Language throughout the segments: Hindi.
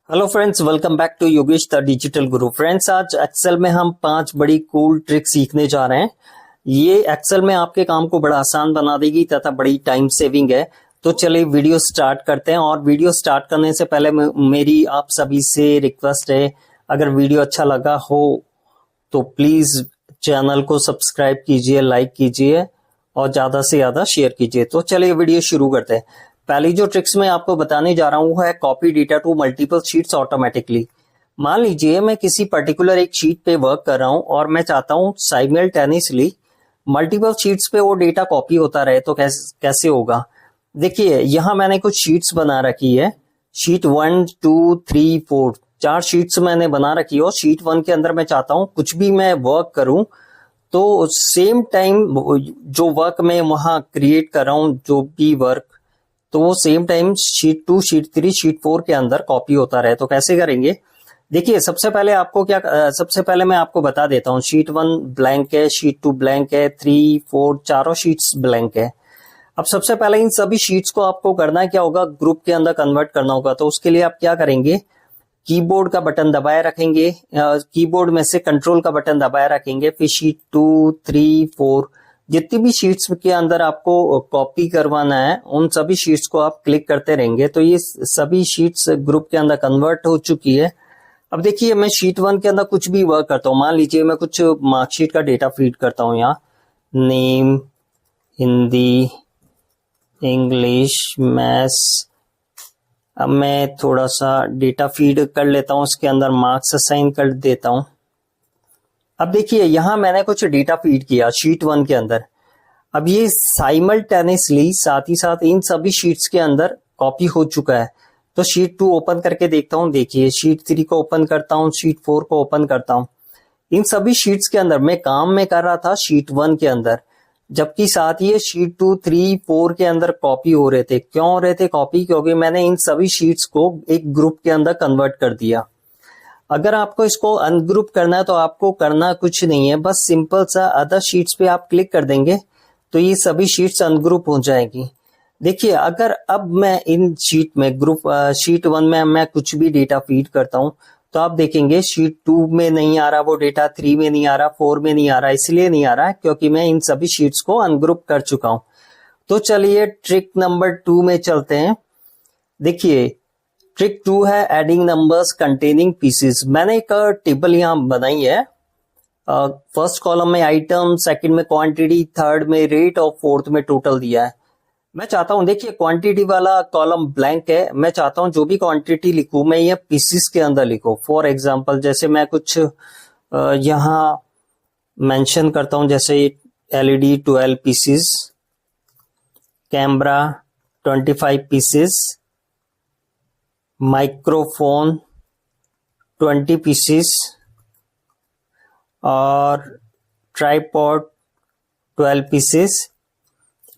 Hello friends, welcome back to Yogesh the digital guru. Friends, आज एक्सेल में हम 5 बड़ी कूल ट्रिक सीखने जा रहे हैं। ये एक्सेल में आपके काम को बड़ा आसान बना देगी तथा बड़ी टाइम सेविंग है। तो चलिए वीडियो स्टार्ट करते हैं। और वीडियो स्टार्ट करने से पहले मेरी आप सभी से रिक्वेस्ट है, अगर वीडियो अच्छा लगा हो तो प्लीज चैनल को सब्सक्राइब कीजिए, लाइक कीजिए और ज्यादा से ज्यादा शेयर कीजिए। तो चलिए वीडियो शुरू करते हैं। पहली जो ट्रिक्स मैं आपको बताने जा रहा हूं वो है copy data to multiple sheets automatically. मान लीजिए मैं किसी पर्टिकुलर एक शीट पे वर्क कर रहा हूं और मैं चाहता हूं साइमल्टेनियसली मल्टीपल शीट्स पे वो डेटा कॉपी होता रहे। तो कैसे होगा? देखिए, यहां मैंने कुछ शीट्स बना रखी है। शीट 1, 2, 3, 4 4 शीट्स मैंने बना रखी है। और शीट 1 के अंदर मैं चाहता हूं कुछ भी मैं वर्क करूं तो सेम टाइम जो वर्क मैं वहां क्रिएट कर रहा हूं, जो भी वर्क, तो वो same time sheet 2, sheet 3, sheet 4 के अंदर कॉपी होता रहे। तो कैसे करेंगे? देखिए, सबसे पहले मैं आपको बता देता हूँ। शीट 1 ब्लैंक है, शीट 2 ब्लैंक है, 3, 4 चारों शीट्स ब्लैंक है। अब सबसे पहले इन सभी शीट्स को आपको करना क्या होगा? ग्रुप के अंदर कन्वर्ट करना होगा। तो उसके लिए आप क्या करेंगे? कीबोर्ड का बटन दबाए रखेंगे, कीबोर्ड में से कंट्रोल का बटन दबाए रखेंगे। फिर शीट 2, 3, 4 जितनी भी शीट्स के अंदर आपको कॉपी करवाना है उन सभी शीट्स को आप क्लिक करते रहेंगे। तो ये सभी शीट्स ग्रुप के अंदर कन्वर्ट हो चुकी है। अब देखिए, मैं शीट 1 के अंदर कुछ भी वर्क करता हूँ। मान लीजिए मैं कुछ मार्कशीट का डेटा फीड करता हूँ। यहाँ नेम, हिंदी, इंग्लिश, मैथ्स। अब मैं थोड़ा सा डेटा फीड कर लेता हूँ, इसके अंदर मार्क्स असाइन कर देता हूँ। अब देखिए, यहां मैंने कुछ डेटा फीड किया शीट 1 के अंदर। अब ये साइमल्टेनियसली साथ ही साथ इन सभी शीट्स के अंदर कॉपी हो चुका है। तो शीट 2 ओपन करके देखता हूं। देखिए, शीट 3 को ओपन करता हूं, शीट 4 को ओपन करता हूं। इन सभी शीट्स के अंदर मैं काम में कर रहा था शीट 1 के अंदर, जबकि साथ ही शीट 2, 3, 4 के अंदर कॉपी हो रहे थे। क्यों हो रहे थे कॉपी? क्योंकि मैंने इन सभी शीट्स को एक ग्रुप के अंदर कन्वर्ट कर दिया। अगर आपको इसको अनग्रुप करना है तो आपको करना कुछ नहीं है, बस सिंपल सा अदर शीट्स पे आप क्लिक कर देंगे तो ये सभी शीट्स अनग्रुप हो जाएगी। देखिए, अगर अब मैं इन शीट में शीट 1 में मैं कुछ भी डेटा फीड करता हूं तो आप देखेंगे शीट 2 में नहीं आ रहा वो डेटा, 3 में नहीं आ रहा, 4 में नहीं आ रहा। इसलिए नहीं आ रहा है क्योंकि मैं इन सभी शीट्स को अनग्रुप कर चुका हूं। तो चलिए ट्रिक नंबर 2 में चलते हैं। देखिए, ट्रिक 2 है एडिंग नंबर्स कंटेनिंग पीसेस। मैंने एक टेबल यहां बनाई है। फर्स्ट कॉलम में आइटम, सेकंड में क्वांटिटी, थर्ड में रेट और फोर्थ में टोटल दिया है। मैं चाहता हूं, देखिए क्वांटिटी वाला कॉलम ब्लैंक है। मैं चाहता हूं जो भी क्वांटिटी लिखूं मैं ये पीसेस के अंदर लिखूं। फॉर एग्जांपल, जैसे मैं कुछ यहां मेंशन करता हूं, जैसे LED 12 pieces, camera 25 pieces, microphone 20 pieces और ट्राइपॉड 12 पीसेस।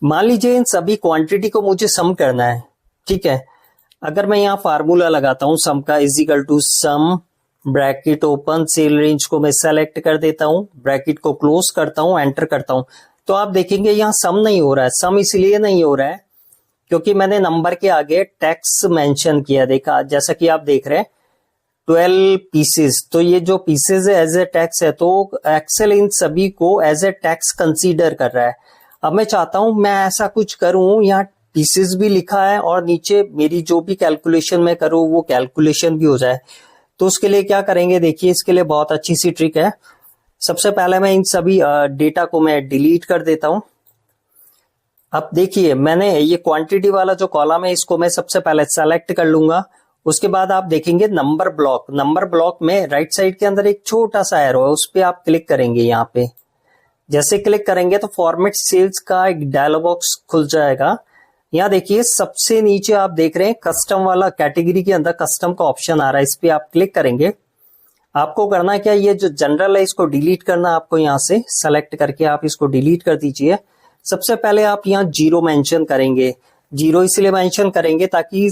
मान लीजिए इन सभी क्वांटिटी को मुझे सम करना है, ठीक है। अगर मैं यहाँ फार्मूला लगाता हूं सम का, is equal to sum, bracket open, cell range को मैं सेलेक्ट कर देता हूं, ब्रैकेट को क्लोज करता हूं, एंटर करता हूं, तो आप देखेंगे यहाँ सम नहीं हो रहा है। सम इसलिए नहीं हो रहा है क्योंकि मैंने नंबर के आगे टैक्स मेंशन किया। देखा, जैसा कि आप देख रहे हैं 12 पीसेस, तो ये जो पीसेस है एज ए टैक्स है, तो एक्सेल इन सभी को एज ए टैक्स कंसीडर कर रहा है। अब मैं चाहता हूं मैं ऐसा कुछ करूं, यहाँ पीसेस भी लिखा है और नीचे मेरी जो भी कैलकुलेशन मैं करूं वो कैलकुलेशन भी हो जाए। तो उसके लिए क्या करेंगे? देखिए, इसके लिए बहुत अच्छी सी ट्रिक है। सबसे पहले मैं इन सभी डेटा को मैं डिलीट कर देता हूं। अब देखिए, मैंने ये क्वांटिटी वाला जो कॉलम है इसको मैं सबसे पहले सेलेक्ट कर लूंगा। उसके बाद आप देखेंगे नंबर ब्लॉक में राइट साइड के अंदर एक छोटा सा एरो है, उस पर आप क्लिक करेंगे। यहाँ पे जैसे क्लिक करेंगे तो फॉर्मेट सेल्स का एक डायलॉग बॉक्स खुल जाएगा। यहाँ देखिए, सबसे नीचे आप देख रहे हैं कस्टम वाला, कैटेगरी के अंदर कस्टम का ऑप्शन आ रहा है, इस पे आप क्लिक करेंगे। आपको करना क्या, ये जो जनरल है इसको डिलीट करना। आपको यहाँ से सेलेक्ट करके आप इसको डिलीट कर दीजिए। सबसे पहले आप यहाँ 0 मेंशन करेंगे। 0 इसलिए मेंशन करेंगे ताकि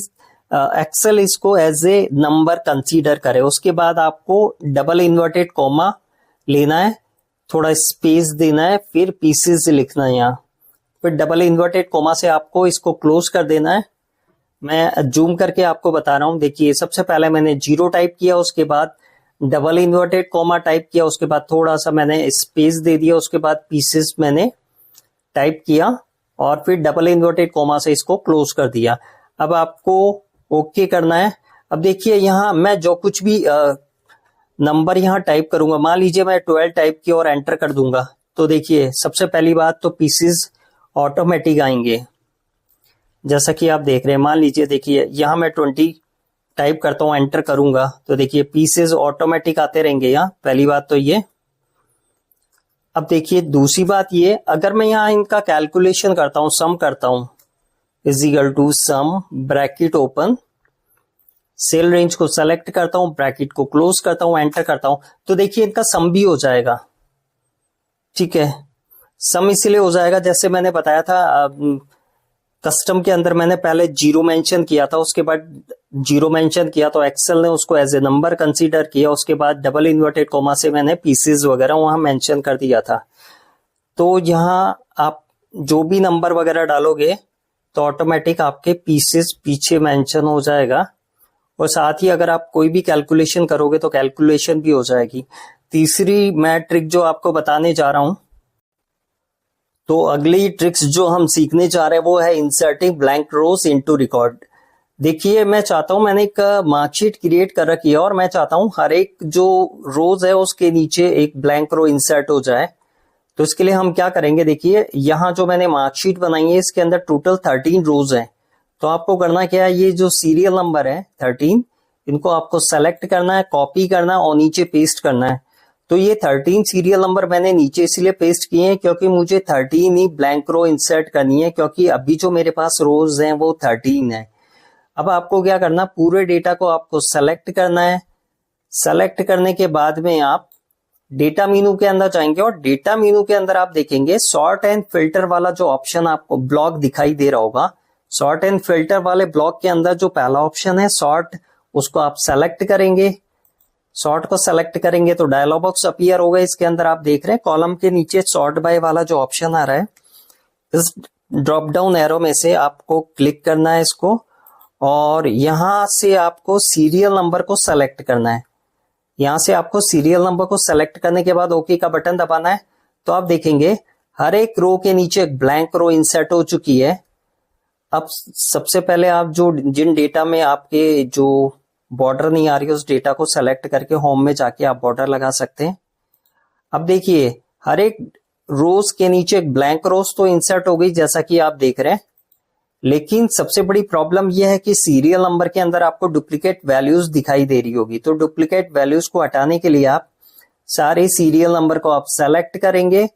एक्सेल इसको एज ए नंबर कंसीडर करे। उसके बाद आपको डबल इन्वर्टेड कॉमा लेना है, थोड़ा स्पेस देना है, फिर पीसेस लिखना है यहाँ, फिर डबल इन्वर्टेड कॉमा से आपको इसको क्लोज कर देना है। मैं जूम करके आपको बता रहा हूं। देखिए सबसे पहले मैंने 0 टाइप किया, उसके बाद डबल इन्वर्टेड कॉमा टाइप किया, उसके बाद थोड़ा सा मैंने स्पेस दे दिया, उसके बाद पीसेस मैंने टाइप किया और फिर डबल इन्वर्टेड कॉमा से इसको क्लोज कर दिया। अब आपको ओके करना है। अब देखिए यहाँ मैं जो कुछ भी नंबर यहाँ टाइप करूंगा, मान लीजिए मैं 12 टाइप किया और एंटर कर दूंगा, तो देखिए सबसे पहली बात तो पीसेस ऑटोमेटिक आएंगे जैसा कि आप देख रहे हैं। मान लीजिए देखिए यहाँ मैं 20 टाइप करता हूँ, एंटर करूंगा, तो देखिए पीसेस ऑटोमेटिक आते रहेंगे यहाँ। पहली बात तो ये। अब देखिए दूसरी बात ये, अगर मैं यहाँ इनका कैलकुलेशन करता हूँ, सम करता हूँ, is equal to sum bracket open, cell range को सेलेक्ट करता हूं, ब्रैकेट को क्लोज करता हूं, एंटर करता हूं, तो देखिए इनका सम भी हो जाएगा। ठीक है, सम इसीलिए हो जाएगा जैसे मैंने बताया था, कस्टम के अंदर मैंने पहले 0 मेंशन किया था, उसके बाद 0 मेंशन किया तो एक्सेल ने उसको एज ए नंबर कंसीडर किया, उसके बाद डबल इन्वर्टेड कॉमा से मैंने पीसेस वगैरह वहां मेंशन कर दिया था। तो यहां आप जो भी नंबर वगैरह डालोगे तो ऑटोमेटिक आपके पीसेस पीछे मेंशन हो जाएगा, और साथ ही अगर आप कोई भी कैलकुलेशन करोगे तो कैलकुलेशन भी हो जाएगी। तीसरी मैं ट्रिक जो आपको बताने जा रहा हूं, तो अगली ट्रिक्स जो हम सीखने जा रहे हैं वो है इंसर्टिंग ब्लैंक रोज इनटू रिकॉर्ड। देखिए मैं चाहता हूं, मैंने एक मार्कशीट क्रिएट कर रखी है और मैं चाहता हूं हर एक जो रोज है उसके नीचे एक ब्लैंक रो इंसर्ट हो जाए। तो इसके लिए हम क्या करेंगे, देखिए यहाँ जो मैंने मार्कशीट बनाई है इसके अंदर टोटल 13 रोज है। तो आपको करना क्या है, ये जो सीरियल नंबर है 13, इनको आपको सेलेक्ट करना है, कॉपी करना है और नीचे पेस्ट करना है। तो ये 13 सीरियल नंबर मैंने नीचे इसलिए पेस्ट किए हैं क्योंकि मुझे 13 ही ब्लैंक रो इंसर्ट करनी है, क्योंकि अभी जो मेरे पास रोज हैं वो 13 है। अब आपको क्या करना, पूरे डेटा को आपको सेलेक्ट करना है। सेलेक्ट करने के बाद में आप डेटा मेनू के अंदर जाएंगे और डेटा मेनू के अंदर आप देखेंगे सॉर्ट एंड फिल्टर वाला जो ऑप्शन आपको ब्लॉक दिखाई दे रहा होगा। सॉर्ट एंड फिल्टर वाले ब्लॉक के अंदर जो पहला ऑप्शन है सॉर्ट, उसको आप सेलेक्ट करेंगे। सॉर्ट को सेलेक्ट करेंगे तो डायलॉग बॉक्स अपीयर होगा। इसके अंदर आप देख रहे हैं कॉलम के नीचे सॉर्ट बाय वाला जो ऑप्शन आ रहा है, इस ड्रॉप डाउन एरो में से आपको क्लिक करना है इसको, और यहां से आपको सीरियल नंबर को सेलेक्ट करना है। यहां से आपको सीरियल नंबर को सेलेक्ट करने के बाद ओके का बटन दबाना है। तो आप देखेंगे हर एक रो के नीचे एक ब्लैंक रो इंसर्ट हो चुकी है। अब सबसे पहले आप जो जिन डेटा में आपके जो बॉर्डर नहीं आ रही है उस डेटा को सेलेक्ट करके होम में जाके आप बॉर्डर लगा सकते हैं। अब देखिए हर एक रोज के नीचे एक ब्लैंक रोज तो इंसर्ट हो गई जैसा कि आप देख रहे हैं, लेकिन सबसे बड़ी प्रॉब्लम यह है कि सीरियल नंबर के अंदर आपको डुप्लीकेट वैल्यूज दिखाई दे रही होगी। तो डुप्लीकेट वैल्यूज को हटाने के लिए आप सारे सीरियल नंबर को आप सेलेक्ट करेंगे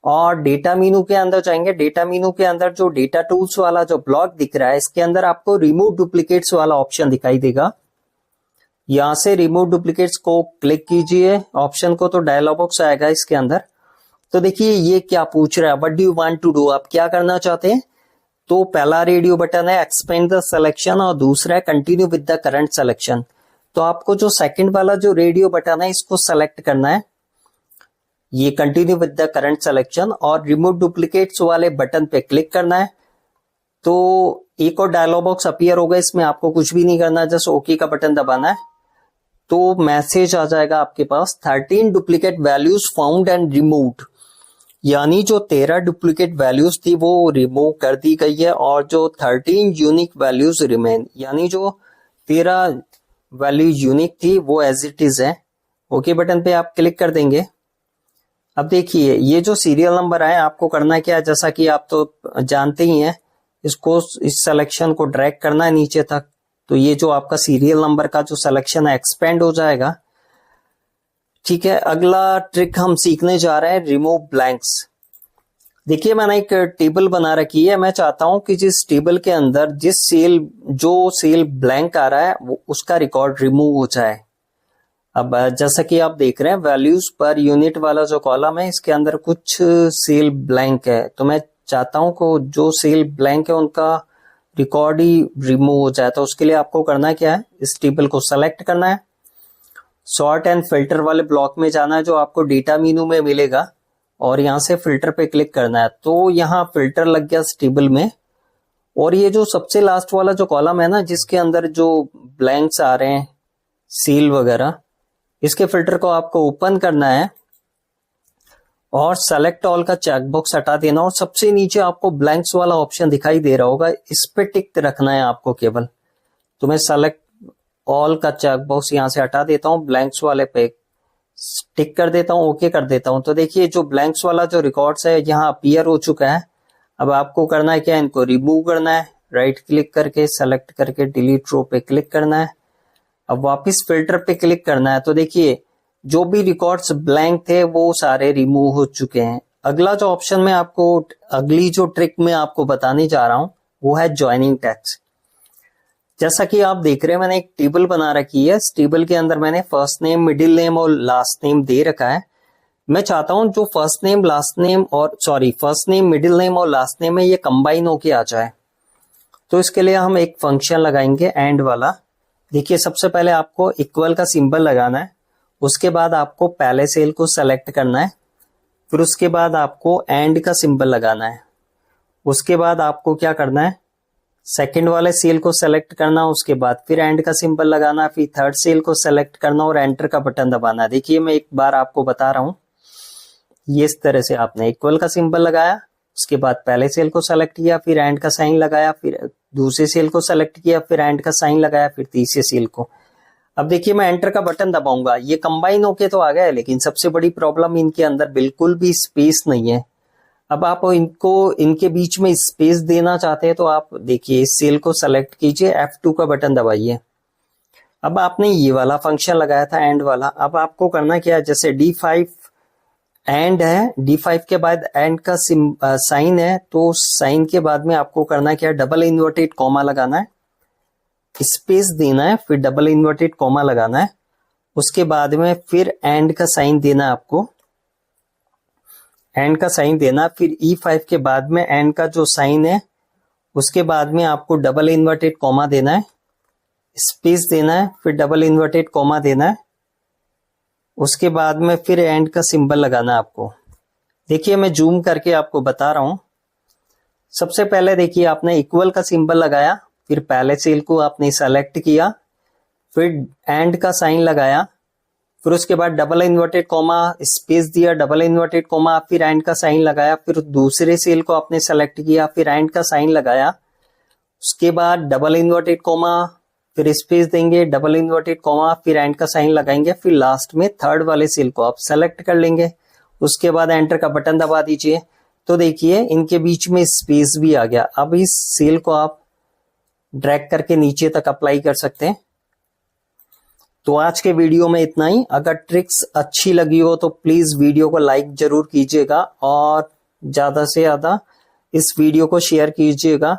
और डेटा मेनू के अंदर जाएंगे। डेटा मेनू के अंदर जो डेटा टूल्स वाला जो ब्लॉक दिख रहा है इसके अंदर आपको रिमूव डुप्लीकेट्स वाला ऑप्शन दिखाई देगा। यहां से रिमूव डुप्लीकेट्स को क्लिक कीजिए ऑप्शन को, तो डायलॉग बॉक्स आएगा इसके अंदर। तो देखिए ये क्या पूछ रहा है, what do you want to do, आप क्या करना चाहते हैं। तो पहला रेडियो बटन है एक्सपेंड द सिलेक्शन और दूसरा है continue with the current selection. तो आपको जो सेकंड वाला जो रेडियो बटन है इसको सेलेक्ट करना है, ये continue with the current selection, और रिमूव डुप्लीकेट्स वाले बटन पे क्लिक करना है। तो एक और डायलॉग बॉक्स अपीयर होगा, इसमें आपको कुछ भी नहीं करना, जस्ट ओके का बटन दबाना है। तो मैसेज आ जाएगा आपके पास 13 duplicate values found and removed, यानी जो 13 डुप्लीकेट वैल्यूज थी वो रिमूव कर दी गई है और जो 13 यूनिक वैल्यूज रिमेन, यानी जो 13 वैल्यू यूनिक थी वो एज इट इज है। ओके बटन पे आप क्लिक कर देंगे। अब देखिए ये जो सीरियल नंबर है आपको करना क्या है, जैसा कि आप तो जानते ही हैं, इसको इस सिलेक्शन को ड्रैग करना है नीचे तक, तो ये जो आपका सीरियल नंबर का जो सिलेक्शन है एक्सपेंड हो जाएगा। ठीक है, अगला ट्रिक हम सीखने जा रहे हैं रिमूव ब्लैंक्स। देखिए मैंने एक टेबल बना रखी है, मैं चाहता हूं कि जिस टेबल के अंदर जो सेल ब्लैंक आ रहा है वो उसका रिकॉर्ड रिमूव हो जाए। अब जैसा कि आप देख रहे हैं वैल्यूज पर यूनिट वाला जो कॉलम है इसके अंदर कुछ सेल ब्लैंक है, तो मैं चाहता हूं कि जो सेल ब्लैंक है उनका रिकॉर्ड ही रिमूव हो जाए। तो उसके लिए आपको करना क्या है, इस टेबल को सेलेक्ट करना है, सॉर्ट एंड फिल्टर वाले ब्लॉक में जाना है जो आपको डेटा मेनू में मिलेगा और यहां से फिल्टर पे क्लिक करना है। तो यहाँ फिल्टर लग गया इस टेबल में और ये जो सबसे लास्ट वाला जो कॉलम है ना, जिसके अंदर जो ब्लैंक्स आ रहे हैं सील वगैरह, इसके फिल्टर को आपको ओपन करना है और सेलेक्ट ऑल का चेकबॉक्स हटा देना, और सबसे नीचे आपको ब्लैंक्स वाला ऑप्शन दिखाई दे रहा होगा, इस पे टिक रखना है आपको केवल। तो मैं सेलेक्ट ऑल का चेकबॉक्स यहां से हटा देता हूं, ब्लैंक्स वाले पे टिक कर देता हूं, ओके कर देता हूं। तो देखिए जो ब्लैंक्स वाला जो रिकॉर्ड्स है यहाँ अपीयर हो चुका है। अब आपको करना है क्या, इनको रिमूव करना है, राइट क्लिक करके सेलेक्ट करके डिलीट रो पे क्लिक करना है। अब वापस फिल्टर पे क्लिक करना है। तो देखिए जो भी रिकॉर्ड्स ब्लैंक थे वो सारे रिमूव हो चुके हैं। अगला जो ऑप्शन में आपको, अगली जो ट्रिक में आपको बताने जा रहा हूं वो है ज्वाइनिंग टेक्स्ट। जैसा कि आप देख रहे हैं मैंने एक टेबल बना रखी है, इस टेबल के अंदर मैंने फर्स्ट नेम, मिडिल नेम और लास्ट नेम दे रखा है। मैं चाहता हूं जो फर्स्ट नेम, लास्ट नेम और फर्स्ट नेम, मिडिल नेम और लास्ट नेम है ये कंबाइन होके आ जाए। तो इसके लिए हम एक फंक्शन लगाएंगे एंड वाला। देखिए सबसे पहले आपको इक्वल का सिंबल लगाना है, उसके बाद आपको पहले सेल को सेलेक्ट करना है, फिर उसके बाद आपको एंड का सिंबल लगाना है, उसके बाद आपको क्या करना है, सेकंड वाले सेल को सेलेक्ट करना, उसके बाद फिर एंड का सिंबल लगाना, फिर थर्ड सेल को सेलेक्ट करना और एंटर का बटन दबाना। देखिए मैं एक बार आपको बता रहा हूं, ये इस तरह से आपने इक्वल का सिंबल लगाया, उसके बाद पहले सेल को सेलेक्ट किया, फिर एंड का साइन लगाया, फिर दूसरे सेल को सेलेक्ट किया, फिर एंड का साइन लगाया, फिर तीसरे सेल को। अब देखिए मैं एंटर का बटन दबाऊंगा, ये कंबाइन होके तो आ गया है, लेकिन सबसे बड़ी प्रॉब्लम इनके अंदर बिल्कुल भी स्पेस नहीं है। अब आप इनको, इनके बीच में स्पेस देना चाहते हैं तो आप देखिए इस सेल को सेलेक्ट कीजिए, F2 का बटन दबाइए। अब आपने ये वाला फंक्शन लगाया था एंड वाला, अब आपको करना क्या है, जैसे D5 एंड है, D5 के बाद एंड का साइन है, तो साइन के बाद में आपको करना क्या है, डबल इन्वर्टेड कॉमा लगाना है, स्पेस देना है, फिर डबल इन्वर्टेड कॉमा लगाना है, उसके बाद में फिर एंड का साइन देना है आपको, एंड का साइन देना, फिर E5 के बाद में एंड का जो साइन है उसके बाद में आपको डबल इन्वर्टेड कॉमा देना है, स्पेस देना है, फिर डबल इन्वर्टेड कॉमा देना है, उसके बाद में फिर एंड का सिंबल लगाना है आपको। देखिए मैं जूम करके आपको बता रहा हूं। सबसे पहले देखिए आपने इक्वल का सिंबल लगाया, फिर पहले सेल को आपने सेलेक्ट किया, फिर एंड का साइन लगाया, फिर उसके बाद डबल इन्वर्टेड कॉमा, स्पेस दिया, डबल इन्वर्टेड कॉमा, फिर एंड का साइन लगाया, फिर दूसरे सेल को आपने सेलेक्ट किया, फिर एंड का साइन लगाया, उसके बाद डबल इन्वर्टेड कॉमा, फिर स्पेस देंगे, डबल इन्वर्टेड कॉमा, फिर एंड का साइन लगाएंगे, फिर लास्ट में थर्ड वाले सेल को आप सेलेक्ट कर लेंगे, उसके बाद एंटर का बटन दबा दीजिए। तो देखिए इनके बीच में स्पेस भी आ गया। अब इस सेल को आप ड्रैग करके नीचे तक अप्लाई कर सकते हैं। तो आज के वीडियो में इतना ही। अगर ट्रिक्स अच्छी लगी हो तो प्लीज वीडियो को लाइक जरूर कीजिएगा और ज्यादा से ज्यादा इस वीडियो को शेयर कीजिएगा,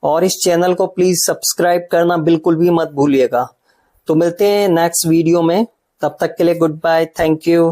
और इस चैनल को प्लीज सब्सक्राइब करना बिल्कुल भी मत भूलिएगा। तो मिलते हैं नेक्स्ट वीडियो में, तब तक के लिए गुड बाय, थैंक यू।